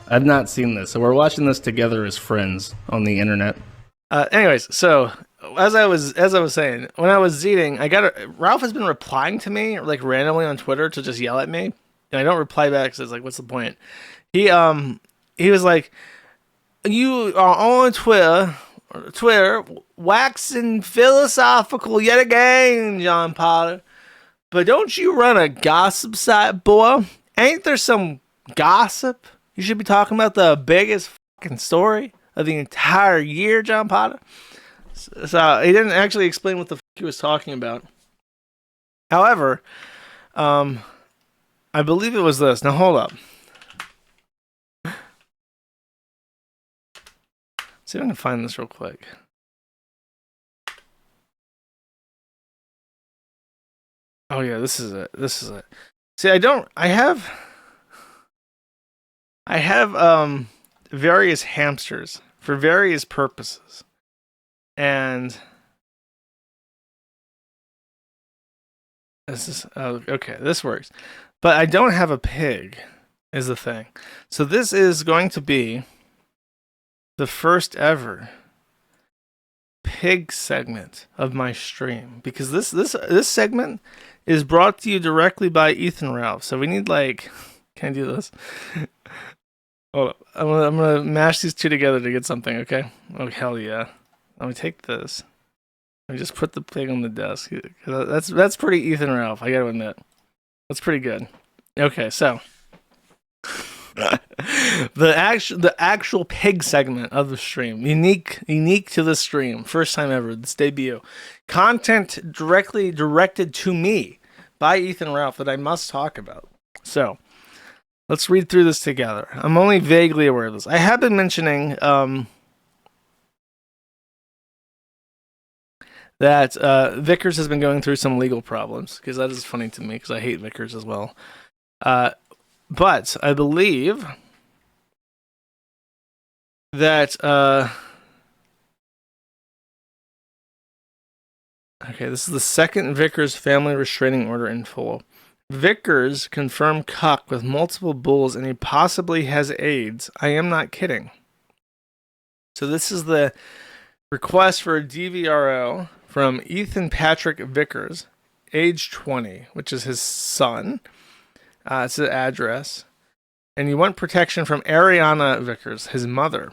I've not seen this, so we're watching this together as friends on the internet. Anyways, so as I was saying, when I was eating, Ralph has been replying to me like randomly on Twitter to just yell at me, and I don't reply back because it's like, what's the point? He he was like, you are on Twitter, waxing philosophical yet again, John Potter. But don't you run a gossip site, boy? Ain't there some gossip? You should be talking about the biggest fucking story of the entire year, John Potter. So he didn't actually explain what the fuck he was talking about. However, I believe it was this. Now hold up. See if I can find this real quick. Oh yeah, this is it. This is it. See, I have various hamsters for various purposes. And this is okay, this works. But I don't have a pig is the thing. So this is going to be the first ever pig segment of my stream because this segment is brought to you directly by Ethan Ralph. So we need like, can I do this? Hold up. I'm gonna mash these two together to get something. Okay. Oh hell yeah. Let me take this. Let me just put the pig on the desk. That's pretty Ethan Ralph. I gotta admit, that's pretty good. Okay, so the actual pig segment of the stream, unique to the stream, first time ever, this debut, content directly directed to me by Ethan Ralph that I must talk about. So let's read through this together. I'm only vaguely aware of this. I have been mentioning that Vickers has been going through some legal problems because that is funny to me because I hate Vickers as well. But I believe that okay, this is the second Vickers family restraining order in full. Vickers confirmed cock with multiple bulls and he possibly has AIDS. I am not kidding. So this is the request for a DVRO from Ethan Patrick Vickers, age 20, which is his son. It's the address. And you want protection from Ariana Vickers, his mother.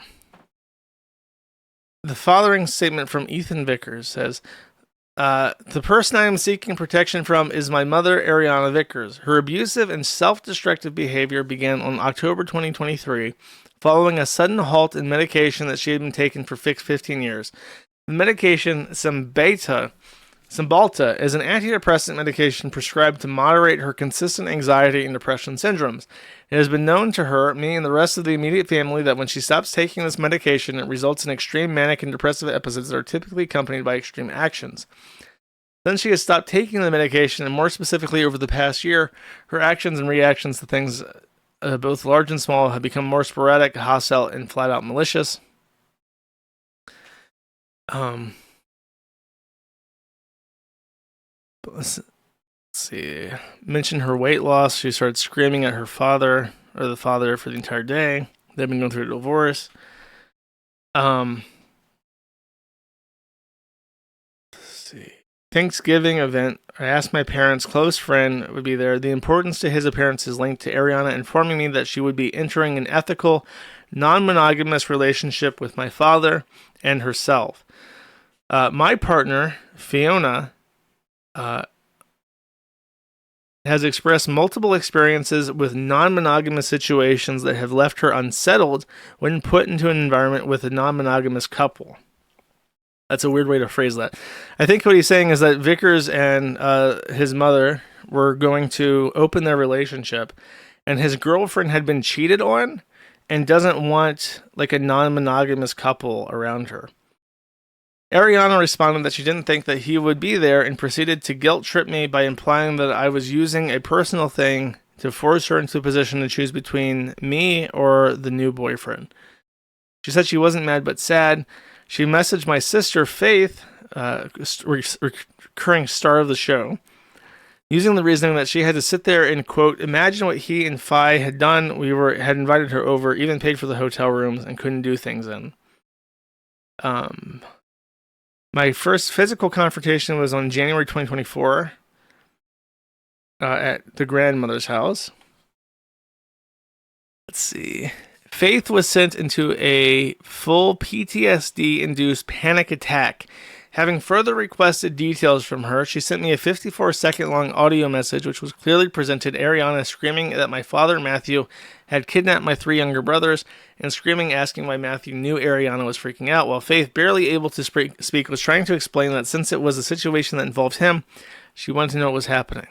The following statement from Ethan Vickers says, the person I am seeking protection from is my mother, Ariana Vickers. Her abusive and self-destructive behavior began on October 2023, following a sudden halt in medication that she had been taking for 15 years. The medication, Cymbalta, is an antidepressant medication prescribed to moderate her consistent anxiety and depression syndromes. It has been known to her, me, and the rest of the immediate family that when she stops taking this medication, it results in extreme manic and depressive episodes that are typically accompanied by extreme actions. Then she has stopped taking the medication, and more specifically over the past year, her actions and reactions to things, both large and small, have become more sporadic, hostile, and flat-out malicious. Let's see. Mention her weight loss. She started screaming at her father, or the father, for the entire day. They've been going through a divorce. Let's see. Thanksgiving event. I asked my parents' close friend would be there. The importance to his appearance is linked to Ariana informing me that she would be entering an ethical, non-monogamous relationship with my father and herself. My partner, Fiona, has expressed multiple experiences with non-monogamous situations that have left her unsettled when put into an environment with a non-monogamous couple. That's a weird way to phrase that. I think what he's saying is that Vickers and his mother were going to open their relationship, and his girlfriend had been cheated on and doesn't want like a non-monogamous couple around her. Ariana responded that she didn't think that he would be there and proceeded to guilt trip me by implying that I was using a personal thing to force her into a position to choose between me or the new boyfriend. She said she wasn't mad but sad. She messaged my sister, Faith, recurring star of the show. using the reasoning that she had to sit there and, quote, imagine what he and Phi had done. Had invited her over, even paid for the hotel rooms, and couldn't do things in. My first physical confrontation was on January 2024 at the grandmother's house. Let's see. Faith was sent into a full PTSD-induced panic attack. Having further requested details from her, she sent me a 54-second-long audio message, which was clearly presented Ariana screaming that my father, Matthew, had kidnapped my 3 younger brothers, and screaming asking why Matthew knew Ariana was freaking out, while Faith, barely able to speak, was trying to explain that since it was a situation that involved him, she wanted to know what was happening.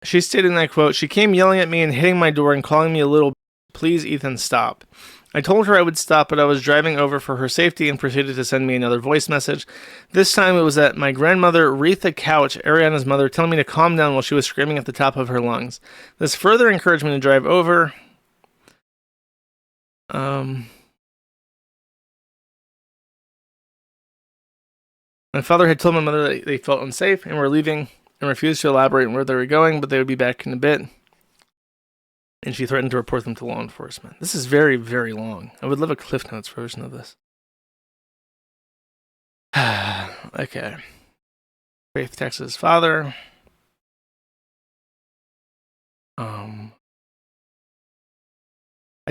She stated, and I quote, she came yelling at me and hitting my door and calling me a little, please, Ethan, stop. I told her I would stop, but I was driving over for her safety and proceeded to send me another voice message. This time it was at my grandmother, Retha Couch, Ariana's mother, telling me to calm down while she was screaming at the top of her lungs. This further encouraged me to drive over. My father had told my mother that they felt unsafe and were leaving and refused to elaborate on where they were going, but they would be back in a bit. And she threatened to report them to law enforcement. This is very, very long. I would love a Cliff Notes version of this. Okay. Faith texts his father. I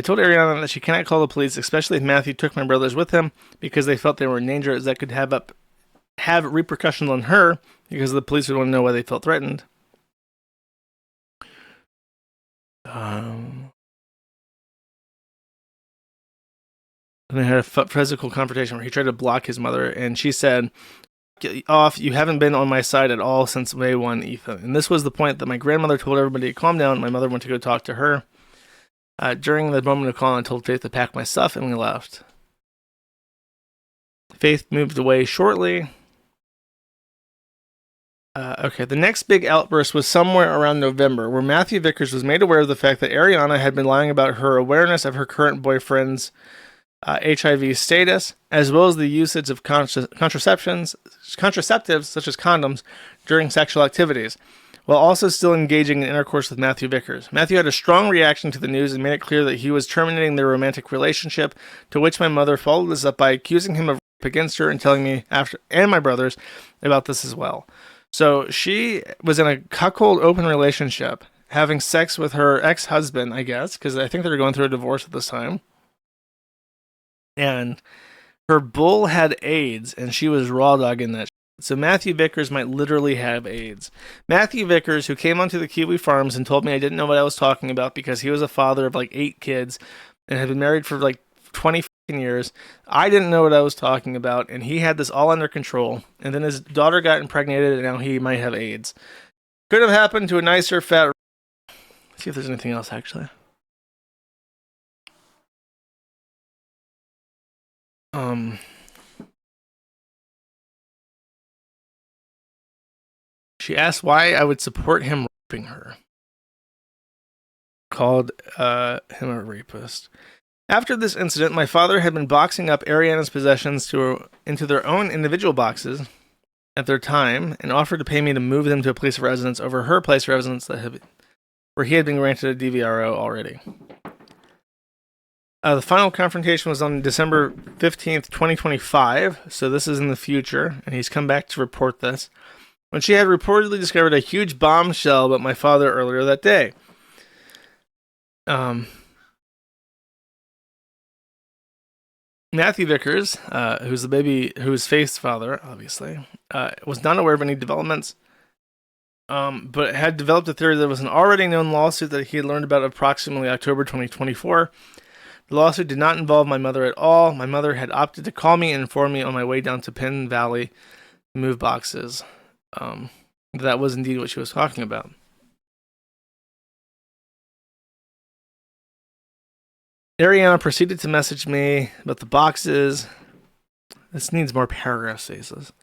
told Ariana that she cannot call the police, especially if Matthew took my brothers with him, because they felt they were in danger, as that could have repercussions on her, because the police would want to know why they felt threatened. And they had a physical confrontation where he tried to block his mother, and she said, "Get off, you haven't been on my side at all since May 1, Ethan." And this was the point that my grandmother told everybody to calm down. My mother went to go talk to her. During the moment of calling, I told Faith to pack my stuff, and we left. Faith moved away shortly. Okay, the next big outburst was somewhere around November, where Matthew Vickers was made aware of the fact that Ariana had been lying about her awareness of her current boyfriend's HIV status, as well as the usage of contraceptives such as condoms during sexual activities, while also still engaging in intercourse with Matthew Vickers. Matthew had a strong reaction to the news and made it clear that he was terminating their romantic relationship, to which my mother followed this up by accusing him of rape against her and telling me and my brothers about this as well. So she was in a cuckold open relationship, having sex with her ex-husband, I guess, because I think they were going through a divorce at this time. And her bull had AIDS, and she was raw dogging that. So Matthew Vickers might literally have AIDS. Matthew Vickers, who came onto the Kiwi Farms and told me I didn't know what I was talking about because he was a father of like 8 kids and had been married for like 20 years. I didn't know what I was talking about, and he had this all under control. And then his daughter got impregnated, and now he might have AIDS. Could have happened to a nicer fat. Let's see if there's anything else actually. She asked why I would support him raping her. Called him a rapist. After this incident, my father had been boxing up Ariana's possessions into their own individual boxes at their time and offered to pay me to move them to a place of residence over her place of residence where he had been granted a DVRO already. The final confrontation was on December 15th, 2025, so this is in the future, and he's come back to report this, when she had reportedly discovered a huge bombshell about my father earlier that day. Matthew Vickers, who's Faith's father, obviously, was not aware of any developments, but had developed a theory that there was an already known lawsuit that he had learned about approximately October 2024. The lawsuit did not involve my mother at all. My mother had opted to call me and inform me on my way down to Penn Valley to move boxes. That was indeed what she was talking about. Ariana proceeded to message me about the boxes. This needs more paragraph spaces.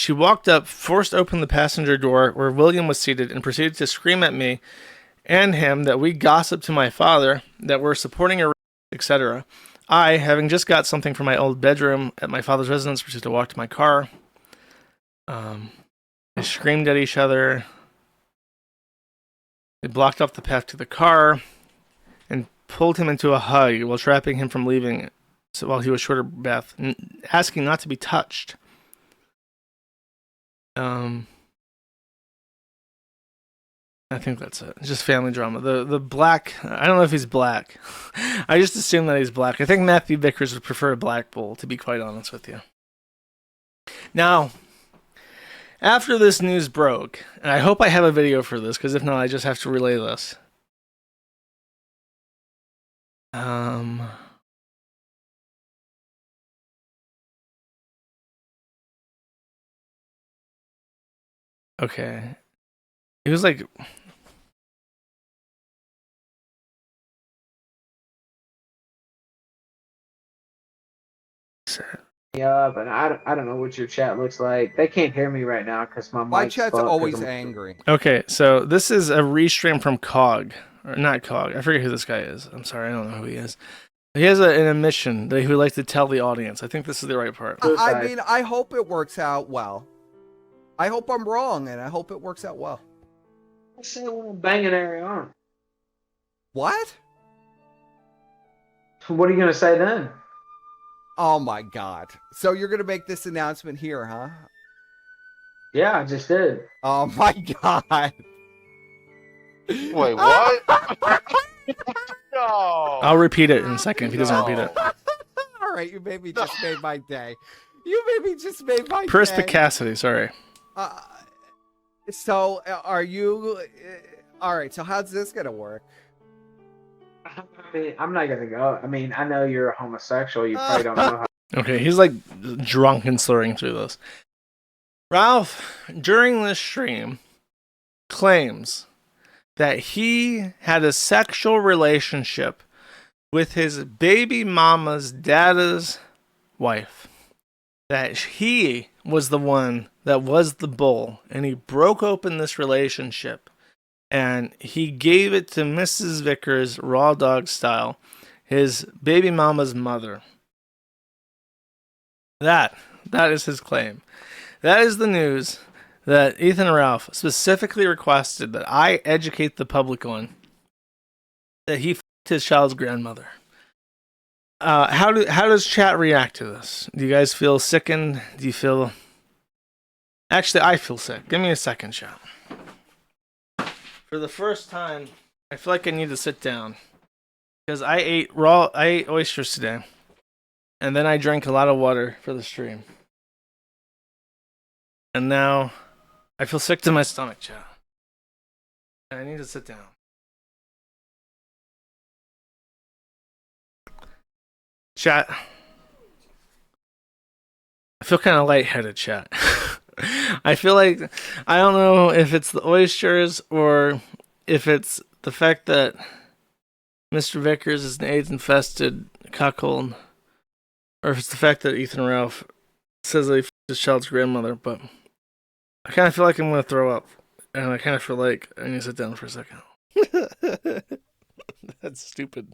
She walked up, forced open the passenger door where William was seated, and proceeded to scream at me and him that we gossiped to my father, that we're supporting a etc. I, having just got something from my old bedroom at my father's residence, proceeded to walk to my car. They screamed at each other. They blocked off the path to the car and pulled him into a hug while trapping him from leaving while he was short of breath, asking not to be touched. I think that's it. It's just family drama. The black, I don't know if he's black. I just assume that he's black. I think Matthew Vickers would prefer a black bull, to be quite honest with you. Now, after this news broke, and I hope I have a video for this, because if not, I just have to relay this. Okay. It was like... Yeah, but I don't know what your chat looks like. They can't hear me right now because my chat's always angry. Okay, so this is a restream from Cog. Or not Cog. I forget who this guy is. I'm sorry, I don't know who he is. He has an admission that he would like to tell the audience. I think this is the right part. I mean, I hope it works out well. I hope I'm wrong, and I hope it works out well. I say I'm banging Ariana. What? What are you going to say then? Oh, my God. So you're going to make this announcement here, huh? Yeah, I just did. Oh, my God. Wait, what? No. I'll repeat it in a second if he doesn't repeat it. All right, you maybe just made my day. You maybe just made my day. Perspicacity, sorry. So, are you... all right, so how's this going to work? I mean, I'm not going to go. I mean, I know you're a homosexual. You probably don't know how. Okay, he's like drunk and slurring through this. Ralph, during this stream, claims that he had a sexual relationship with his baby mama's dad's wife. That he was the one that was the bull, and he broke open this relationship, and he gave it to Mrs. Vickers, raw dog style, his baby mama's mother. That is his claim. That is the news that Ethan Ralph specifically requested that I educate the public on. That he f***ed his child's grandmother. How does chat react to this? Do you guys feel sickened? Do you feel... Actually, I feel sick. Give me a second, chat. For the first time, I feel like I need to sit down. Because I ate oysters today. And then I drank a lot of water for the stream. And now I feel sick to my stomach, chat. And I need to sit down. Chat. I feel kind of lightheaded, chat. I feel like, I don't know if it's the oysters or if it's the fact that Mr. Vickers is an AIDS-infested cuckold, or if it's the fact that Ethan Ralph says that he f***ed his child's grandmother, but I kind of feel like I'm going to throw up, and I kind of feel like I need to sit down for a second. That's stupid.